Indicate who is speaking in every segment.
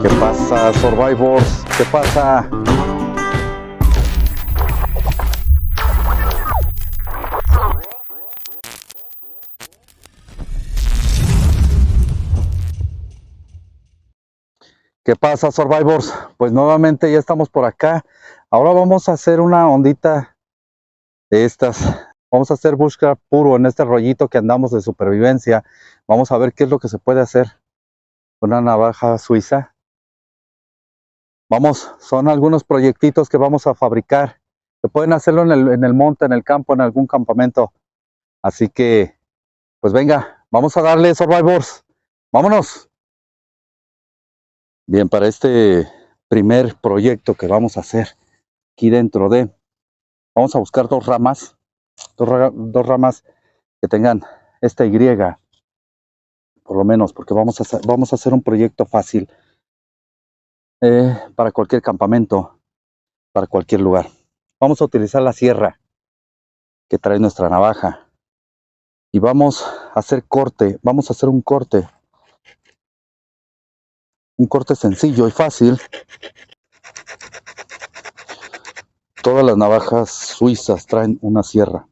Speaker 1: ¿Qué pasa, Survivors? ¿Qué pasa? ¿Qué pasa, Survivors? Pues nuevamente ya estamos por acá. Ahora vamos a hacer una ondita de estas. Vamos a hacer bushcraft puro en este rollito que andamos de supervivencia. Vamos a ver qué es lo que se puede hacer con una navaja suiza. Vamos, son algunos proyectitos que vamos a fabricar. Que pueden hacerlo en el monte, en el campo, en algún campamento. Así que, pues venga, vamos a darle, Survivors. ¡Vámonos! Bien, para este primer proyecto que vamos a hacer aquí dentro vamos a buscar dos ramas que tengan esta Y, por lo menos, porque vamos a hacer un proyecto fácil para cualquier campamento, para cualquier lugar. Vamos a utilizar la sierra que trae nuestra navaja y vamos a hacer un corte sencillo y fácil. Todas las navajas suizas traen una sierra.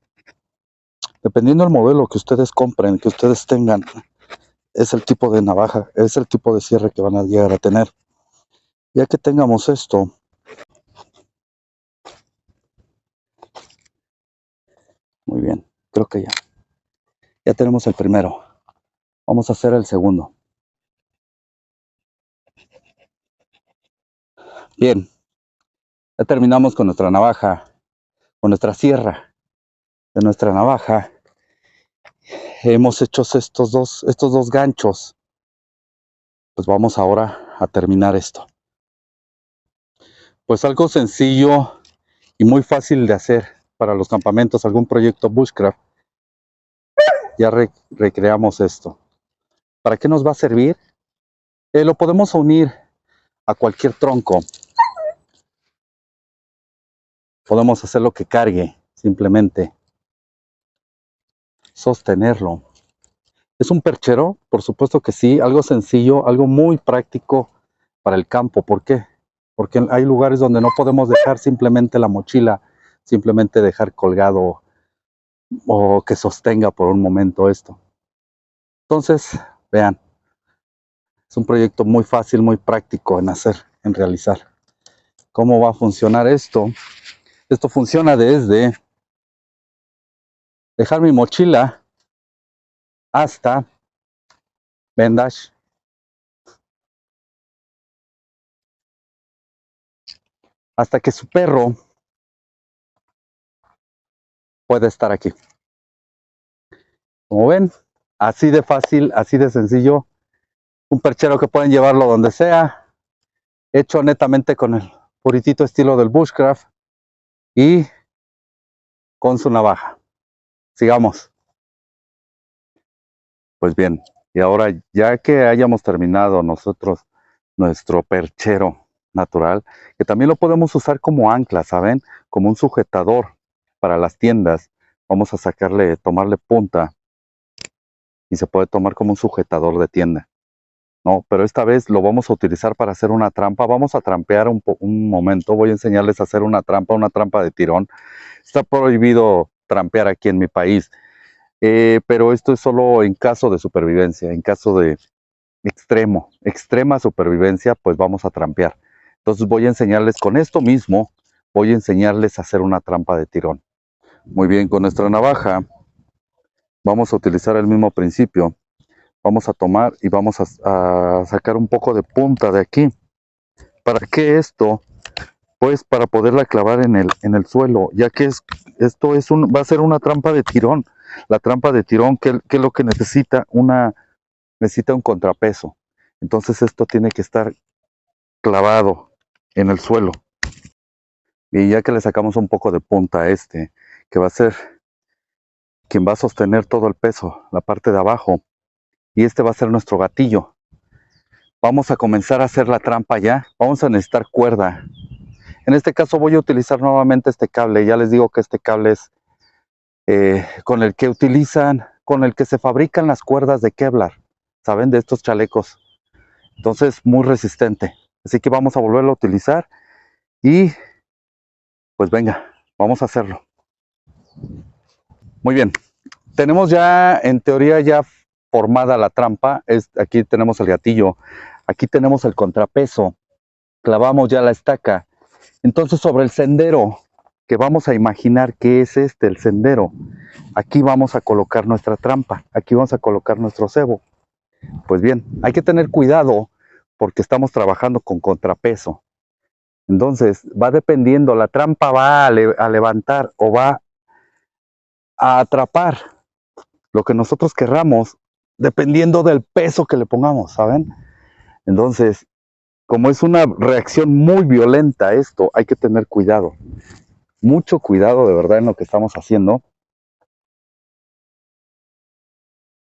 Speaker 1: Dependiendo del modelo que ustedes compren, que ustedes tengan, es el tipo de navaja, es el tipo de cierre que van a llegar a tener. Ya que tengamos esto, muy bien, creo que ya tenemos el primero. Vamos a hacer el segundo. Bien, ya terminamos con nuestra navaja, con nuestra sierra de nuestra navaja. Hemos hecho estos dos ganchos. Pues vamos ahora a terminar esto. Pues algo sencillo y muy fácil de hacer para los campamentos, algún proyecto bushcraft. Ya recreamos esto. ¿Para qué nos va a servir? Lo podemos unir a cualquier tronco. Podemos hacer lo que cargue, simplemente sostenerlo. ¿Es un perchero? Por supuesto que sí, algo sencillo, algo muy práctico para el campo. ¿Por qué? Porque hay lugares donde no podemos dejar simplemente la mochila, simplemente dejar colgado o que sostenga por un momento esto. Entonces, vean, es un proyecto muy fácil, muy práctico en hacer, en realizar. ¿Cómo va a funcionar esto? Esto funciona desde dejar mi mochila hasta vendage, hasta que su perro pueda estar aquí. Como ven, así de fácil, así de sencillo. Un perchero que pueden llevarlo donde sea, hecho netamente con el puritito estilo del bushcraft y con su navaja. Sigamos. Pues bien, y ahora ya que hayamos terminado nosotros nuestro perchero natural, que también lo podemos usar como ancla, ¿saben? Como un sujetador para las tiendas. Vamos a tomarle punta y se puede tomar como un sujetador de tienda. No, pero esta vez lo vamos a utilizar para hacer una trampa. Vamos a trampear un momento. Voy a enseñarles a hacer una trampa de tirón. Está prohibido trampear aquí en mi país, pero esto es solo en caso de supervivencia, en caso de extrema supervivencia, pues vamos a trampear. Entonces voy a enseñarles con esto mismo, voy a enseñarles a hacer una trampa de tirón. Muy bien, con nuestra navaja vamos a utilizar el mismo principio. Vamos a tomar y vamos a sacar un poco de punta de aquí. ¿Para qué esto? Pues para poderla clavar en el suelo, ya que esto va a ser una trampa de tirón. La trampa de tirón, ¿qué es lo que necesita? Necesita un contrapeso. Entonces esto tiene que estar clavado en el suelo. Y ya que le sacamos un poco de punta a que va a ser quien va a sostener todo el peso, la parte de abajo, y va a ser nuestro gatillo. Vamos a comenzar a hacer la trampa ya. Vamos a necesitar cuerda. En este caso voy a utilizar nuevamente este cable. Ya les digo que este cable es con el que se fabrican las cuerdas de Kevlar. ¿Saben? De estos chalecos Entonces, muy resistente. Así que vamos a volverlo a utilizar y pues venga, vamos a hacerlo. Muy bien. Tenemos ya, en teoría, ya formada la trampa. Aquí tenemos el gatillo, aquí tenemos el contrapeso, clavamos ya la estaca. Entonces, sobre el sendero, que vamos a imaginar que es el sendero, aquí vamos a colocar nuestra trampa, aquí vamos a colocar nuestro cebo. Pues bien, hay que tener cuidado porque estamos trabajando con contrapeso. Entonces, va dependiendo, la trampa va a levantar o va a atrapar lo que nosotros querramos, dependiendo del peso que le pongamos, ¿saben? Entonces, como es una reacción muy violenta esto, hay que tener cuidado. Mucho cuidado de verdad en lo que estamos haciendo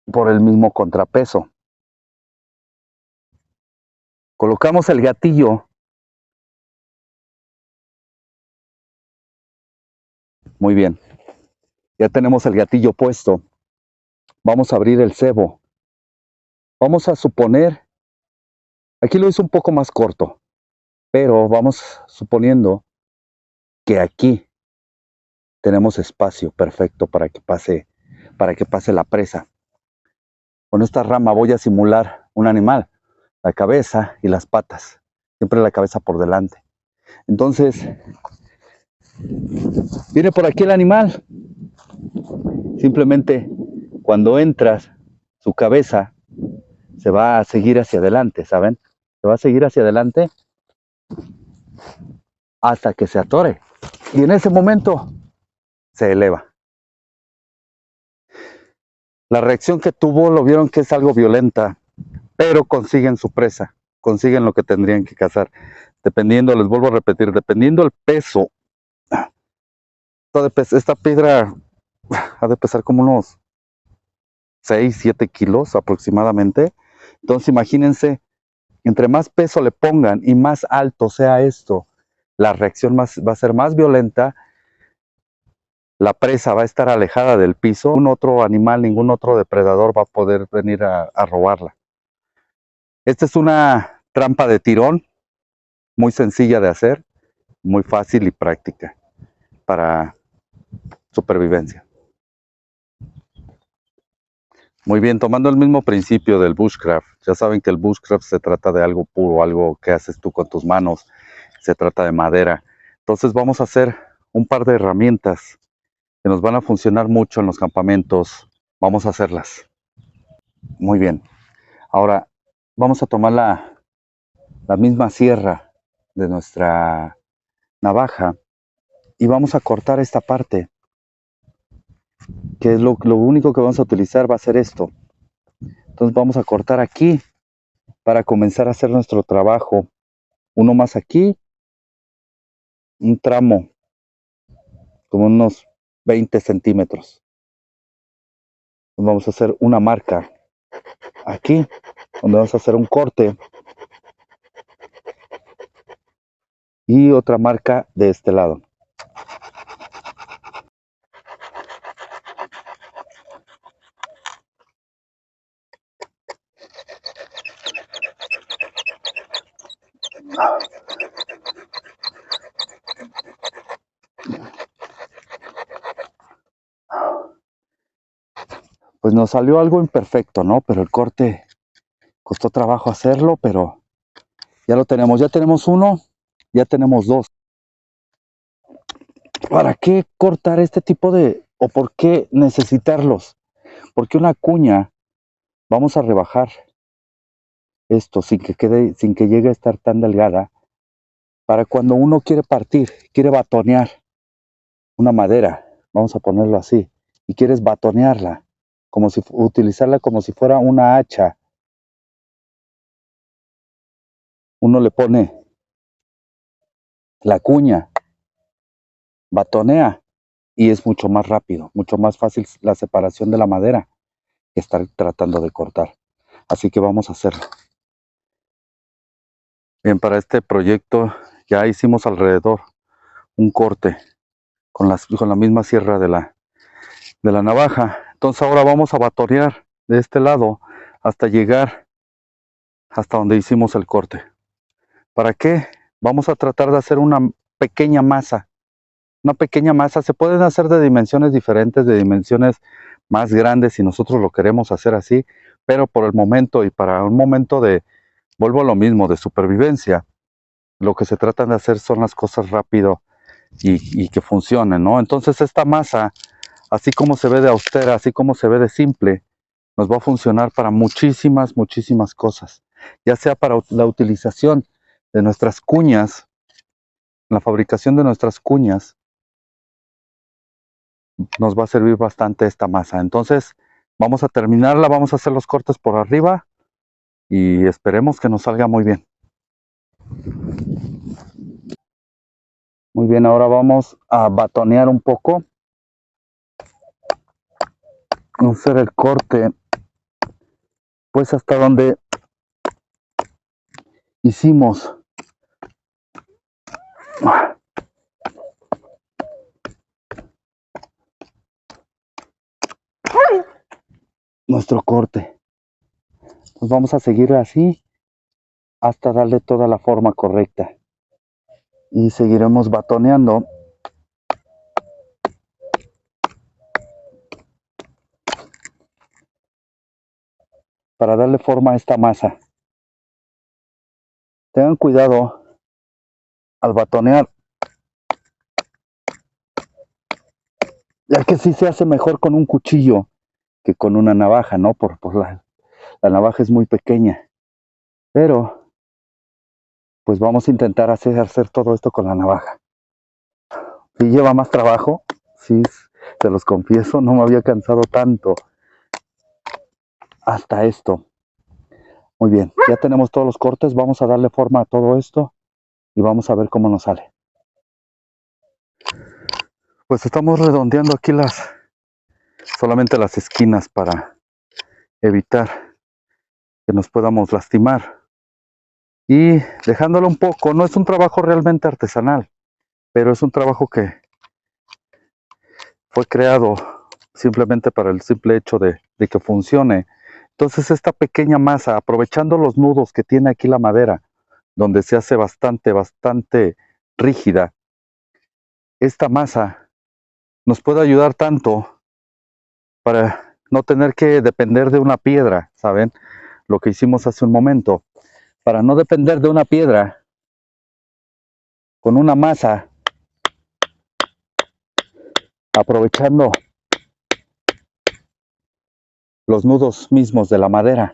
Speaker 1: por el mismo contrapeso. Colocamos el gatillo. Muy bien. Ya tenemos el gatillo puesto. Vamos a abrir el cebo. Vamos a suponer, aquí lo hice un poco más corto, pero vamos suponiendo que aquí tenemos espacio perfecto para que pase la presa. Con esta rama voy a simular un animal, la cabeza y las patas, siempre la cabeza por delante. Entonces, viene por aquí el animal. Simplemente cuando entras, su cabeza se va a seguir hacia adelante, ¿saben? Se va a seguir hacia adelante hasta que se atore. Y en ese momento se eleva. La reacción que tuvo, lo vieron que es algo violenta, pero consiguen su presa, consiguen lo que tendrían que cazar. Dependiendo, les vuelvo a repetir, dependiendo el peso, esta piedra ha de pesar como unos 6, 7 kilos aproximadamente. Entonces imagínense, entre más peso le pongan y más alto sea esto, la reacción va a ser más violenta, la presa va a estar alejada del piso, ningún otro animal, ningún otro depredador va a poder venir a robarla. Esta es una trampa de tirón, muy sencilla de hacer, muy fácil y práctica para supervivencia. Muy bien, tomando el mismo principio del bushcraft, ya saben que el bushcraft se trata de algo puro, algo que haces tú con tus manos, se trata de madera. Entonces vamos a hacer un par de herramientas que nos van a funcionar mucho en los campamentos. Vamos a hacerlas. Muy bien. Ahora vamos a tomar la misma sierra de nuestra navaja y vamos a cortar esta parte, que es lo único que vamos a utilizar va a ser esto. Entonces vamos a cortar aquí para comenzar a hacer nuestro trabajo. Uno más aquí, un tramo, como unos 20 centímetros. Vamos a hacer una marca aquí, donde vamos a hacer un corte. Y otra marca de este lado. Pues nos salió algo imperfecto, ¿no? Pero el corte costó trabajo hacerlo, pero ya lo tenemos. Ya tenemos uno, ya tenemos dos. ¿Para qué cortar este tipo o por qué necesitarlos? Porque una cuña, vamos a rebajar esto sin que llegue a estar tan delgada, para cuando uno quiere partir, quiere batonear una madera, vamos a ponerlo así, y quieres batonearla, utilizarla como si fuera una hacha. Uno le pone la cuña, batonea y es mucho más rápido, mucho más fácil la separación de la madera que estar tratando de cortar. Así que vamos a hacerlo. Bien, para este proyecto ya hicimos alrededor un corte con la misma sierra de la navaja. Entonces ahora vamos a batonear de este lado hasta llegar hasta donde hicimos el corte. ¿Para qué? Vamos a tratar de hacer una pequeña masa. Una pequeña masa, se pueden hacer de dimensiones diferentes, de dimensiones más grandes si nosotros lo queremos hacer así, pero por el momento y para un momento de, vuelvo a lo mismo, de supervivencia, lo que se trata de hacer son las cosas rápido y que funcionen, ¿no? Entonces esta masa, así como se ve de austera, así como se ve de simple, nos va a funcionar para muchísimas cosas, ya sea para la utilización de nuestras cuñas, la fabricación de nuestras cuñas, nos va a servir bastante esta masa. Entonces vamos a terminarla, vamos a hacer los cortes por arriba y esperemos que nos salga muy bien. Muy bien, ahora vamos a batonear un poco. Vamos a hacer el corte pues hasta donde hicimos nuestro corte. Pues vamos a seguir así hasta darle toda la forma correcta y seguiremos batoneando para darle forma a esta masa. Tengan cuidado al batonear, ya que sí se hace mejor con un cuchillo que con una navaja, ¿no? Por la navaja es muy pequeña, pero pues vamos a intentar hacer todo esto con la navaja. Sí lleva más trabajo, sí, se los confieso, no me había cansado tanto hasta esto. Muy bien, ya tenemos todos los cortes, vamos a darle forma a todo esto y vamos a ver cómo nos sale. Pues estamos redondeando aquí solamente las esquinas para evitar que nos podamos lastimar. Y dejándolo un poco, no es un trabajo realmente artesanal, pero es un trabajo que fue creado simplemente para el simple hecho de que funcione. Entonces esta pequeña masa, aprovechando los nudos que tiene aquí la madera, donde se hace bastante rígida, esta masa nos puede ayudar tanto para no tener que depender de una piedra, ¿saben? Lo que hicimos hace un momento. Para no depender de una piedra, con una masa, aprovechando los nudos mismos de la madera.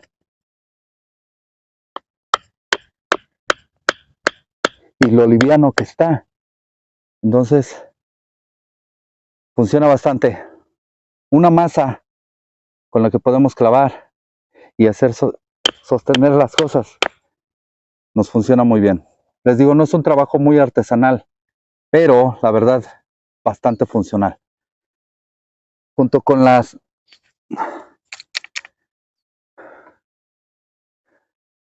Speaker 1: Y lo liviano que está. Entonces, funciona bastante. Una masa con la que podemos clavar y hacer sostener las cosas nos funciona muy bien. Les digo, no es un trabajo muy artesanal, pero la verdad, bastante funcional. Junto con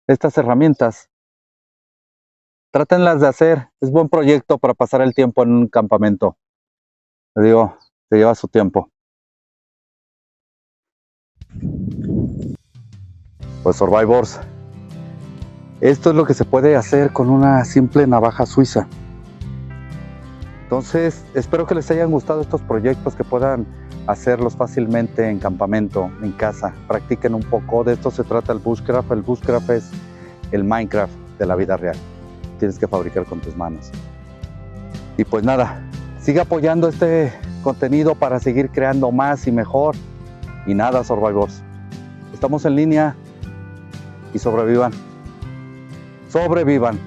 Speaker 1: estas herramientas, trátenlas de hacer. Es buen proyecto para pasar el tiempo en un campamento. Les digo, se lleva su tiempo. Pues Survivors, esto es lo que se puede hacer con una simple navaja suiza. Entonces, espero que les hayan gustado estos proyectos, que puedan hacerlos fácilmente en campamento, en casa. Practiquen un poco. De esto se trata el bushcraft. El bushcraft es el Minecraft de la vida real. Tienes que fabricar con tus manos. Y pues nada, sigue apoyando este contenido para seguir creando más y mejor. Y nada, Survivors, estamos en línea y sobrevivan. Sobrevivan.